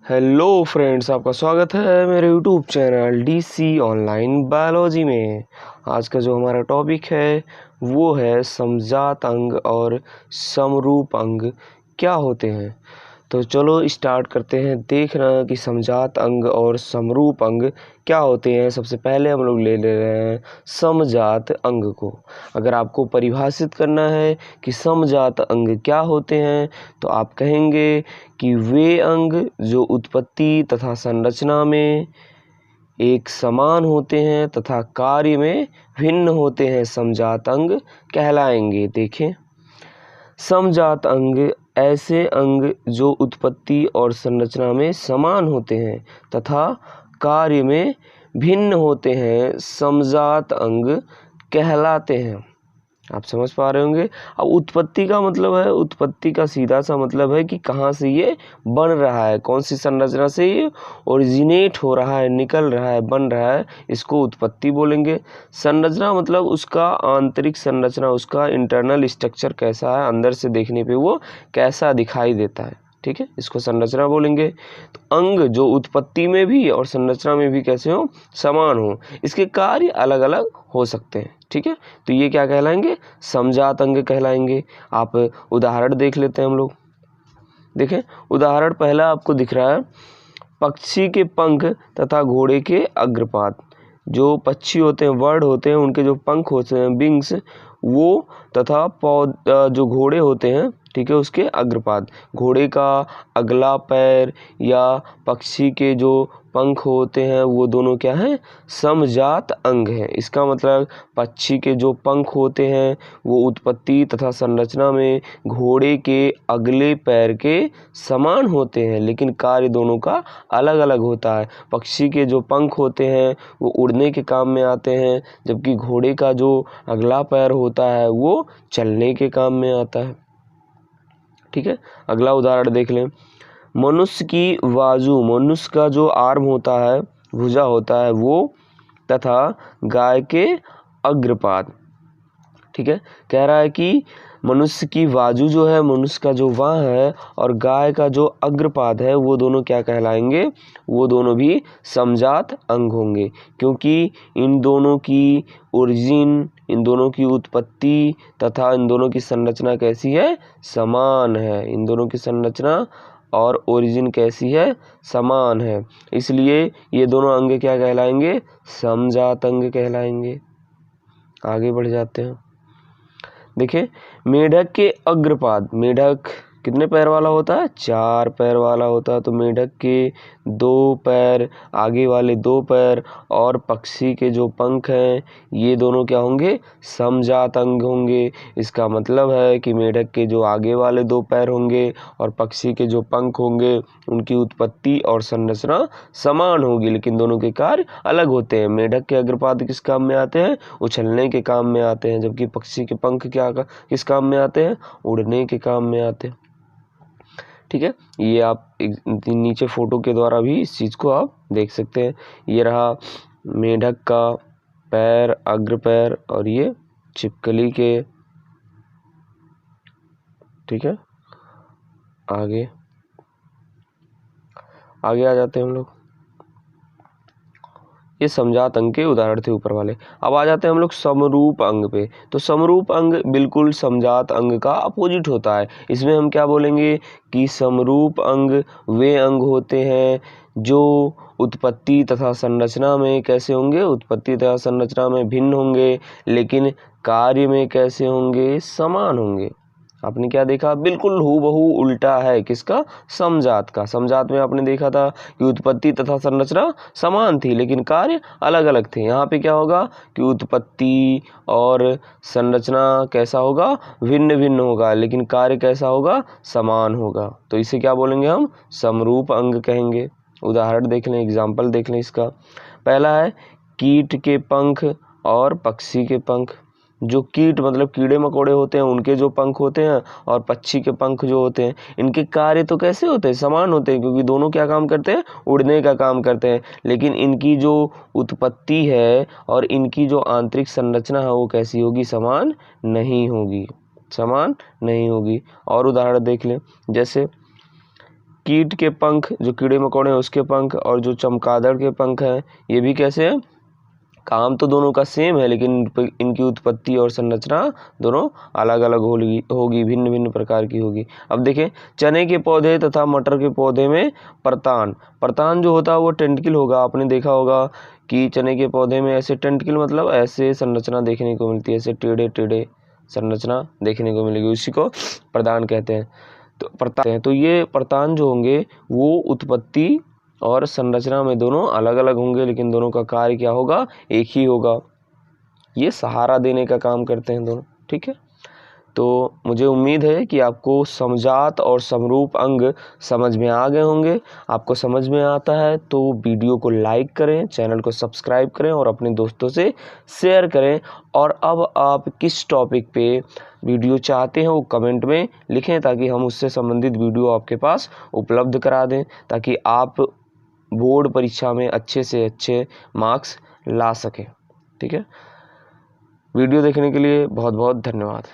Hello friends, आपका स्वागत है मेरे YouTube channel DC online biology में। आज का जो हमारा टॉपिक है वो है समजात अंग और समरूप अंग क्या होते हैं। तो चलो स्टार्ट करते हैं देखना कि समजात अंग और समरूप अंग क्या होते हैं। सबसे पहले हम लोग ले रहे हैं समजात अंग को। अगर आपको परिभाषित करना है कि समजात अंग क्या होते हैं तो आप कहेंगे कि वे अंग जो उत्पत्ति तथा संरचना में एक समान होते हैं तथा कार्य में भिन्न होते हैं समजात अंग कहलाएंगे। देखें, समजात अंग ऐसे अंग जो उत्पत्ति और संरचना में समान होते हैं तथा कार्य में भिन्न होते हैं समजात अंग कहलाते हैं। आप समझ पा रहे होंगे। अब उत्पत्ति का मतलब है, उत्पत्ति का सीधा सा मतलब है कि कहाँ से ये बन रहा है, कौन सी संरचना से ये ओरिजिनेट हो रहा है, निकल रहा है, बन रहा है, इसको उत्पत्ति बोलेंगे। संरचना मतलब उसका आंतरिक संरचना, उसका इंटरनल स्ट्रक्चर कैसा है, अंदर से देखने पे वो कैसा दिखाई देता है, ठीक है, इसको संरचना बोलेंगे। तो अंग जो उत्पत्ति में भी और संरचना में भी कैसे हो, समान हो, इसके कार्य अलग अलग हो सकते हैं, ठीक है। तो ये क्या कहलाएंगे, समजात अंग कहलाएंगे। आप उदाहरण देख लेते हैं हम लोग। देखें, उदाहरण पहला आपको दिख रहा है, पक्षी के पंख तथा घोड़े के अग्रपाद। जो पक्षी होते हैं, बर्ड होते हैं, उनके जो पंख होते हैं, विंग्स, वो तथा जो घोड़े होते हैं, ठीक है, उसके अग्रपाद, घोड़े का अगला पैर या पक्षी के जो पंख होते हैं वो दोनों क्या हैं, समजात अंग हैं। इसका मतलब पक्षी के जो पंख होते हैं वो उत्पत्ति तथा संरचना में घोड़े के अगले पैर के समान होते हैं, लेकिन कार्य दोनों का अलग अलग होता है। पक्षी के जो पंख होते हैं वो उड़ने के काम में आते हैं, जबकि घोड़े का जो अगला पैर होता है वो चलने के काम में आता है, ठीक है। अगला उदाहरण देख लें, मनुष्य की बाजू, मनुष्य का जो आर्म होता है, भुजा होता है वो, तथा गाय के अग्रपाद, ठीक है। कह रहा है कि मनुष्य की बाजू जो है, मनुष्य का जो बाँ है, और गाय का जो अग्रपाद है, वो दोनों क्या कहलाएंगे, वो दोनों भी समजात अंग होंगे, क्योंकि इन दोनों की ओरिजिन, इन दोनों की उत्पत्ति तथा इन दोनों की संरचना कैसी है, समान है। इन दोनों की संरचना और ओरिजिन कैसी है, समान है, इसलिए ये दोनों अंग क्या कहलाएंगे, समजात अंग कहलाएंगे। आगे बढ़ जाते हैं। देखिए, मेढक के अग्रपाद, मेढक कितने पैर वाला होता है, 4 पैर वाला होता है। तो मेढक के 2 पैर, आगे वाले 2 पैर, और पक्षी के जो पंख हैं ये दोनों क्या होंगे, समजात अंग होंगे। इसका मतलब है कि मेढक के जो आगे वाले 2 पैर होंगे और पक्षी के जो पंख होंगे उनकी उत्पत्ति और संरचना समान होगी, लेकिन दोनों के कार्य अलग होते हैं। मेढक के अग्रपाद किस काम में आते हैं, उछलने के काम में आते हैं, जबकि पक्षी के पंख किस काम में आते हैं, उड़ने के काम में आते हैं, ठीक है। ये आप नीचे फोटो के द्वारा भी इस चीज़ को आप देख सकते हैं। ये रहा मेढक का पैर, अग्र पैर, और ये छिपकली के, ठीक है। आगे आगे आ जाते हैं हम लोग। ये समजात अंग के उदाहरण थे ऊपर वाले। अब आ जाते हैं हम लोग समरूप अंग पे। तो समरूप अंग बिल्कुल समजात अंग का अपोजिट होता है। इसमें हम क्या बोलेंगे कि समरूप अंग वे अंग होते हैं जो उत्पत्ति तथा संरचना में कैसे होंगे, उत्पत्ति तथा संरचना में भिन्न होंगे, लेकिन कार्य में कैसे होंगे, समान होंगे। आपने क्या देखा, बिल्कुल हूबहू उल्टा है किसका, समजात का। समजात में आपने देखा था कि उत्पत्ति तथा संरचना समान थी लेकिन कार्य अलग अलग थे। यहाँ पे क्या होगा कि उत्पत्ति और संरचना कैसा होगा, भिन्न भिन्न होगा, लेकिन कार्य कैसा होगा, समान होगा। तो इसे क्या बोलेंगे हम, समरूप अंग कहेंगे। उदाहरण देख लें, एग्जाम्पल देख लें इसका। पहला है कीट के पंख और पक्षी के पंख। जो कीट मतलब कीड़े मकोड़े होते हैं उनके जो पंख होते हैं और पक्षी के पंख जो होते हैं, इनके कार्य तो कैसे होते हैं, समान होते हैं, क्योंकि दोनों क्या काम करते हैं, उड़ने का काम करते हैं, लेकिन इनकी जो उत्पत्ति है और इनकी जो आंतरिक संरचना है वो कैसी होगी, समान नहीं होगी, समान नहीं होगी। और उदाहरण देख लें, जैसे कीट के पंख, जो कीड़े मकोड़े हैं उसके पंख, और जो चमगादड़ के पंख हैं ये भी कैसे हैं, काम तो दोनों का सेम है लेकिन इनकी उत्पत्ति और संरचना दोनों अलग अलग होगी, भिन्न भिन्न प्रकार की होगी। अब देखें, चने के पौधे तथा मटर के पौधे में परतान जो होता है वो टेंटिकल होगा। आपने देखा होगा कि चने के पौधे में ऐसे टेंटिकल मतलब ऐसे संरचना देखने को मिलती है, ऐसे टेढ़े टेढ़े संरचना देखने को मिलेगी, उसी को प्रदान कहते हैं। तो ये परतान जो होंगे वो उत्पत्ति और संरचना में दोनों अलग अलग होंगे, लेकिन दोनों का कार्य क्या होगा, एक ही होगा। ये सहारा देने का काम करते हैं दोनों, ठीक है। तो मुझे उम्मीद है कि आपको समजात और समरूप अंग समझ में आ गए होंगे। आपको समझ में आता है तो वीडियो को लाइक करें, चैनल को सब्सक्राइब करें और अपने दोस्तों से शेयर करें। और अब आप किस टॉपिक पे वीडियो चाहते हैं वो कमेंट में लिखें, ताकि हम उससे संबंधित वीडियो आपके पास उपलब्ध करा दें, ताकि आप बोर्ड परीक्षा में अच्छे से अच्छे मार्क्स ला सकें, ठीक है। वीडियो देखने के लिए बहुत बहुत धन्यवाद।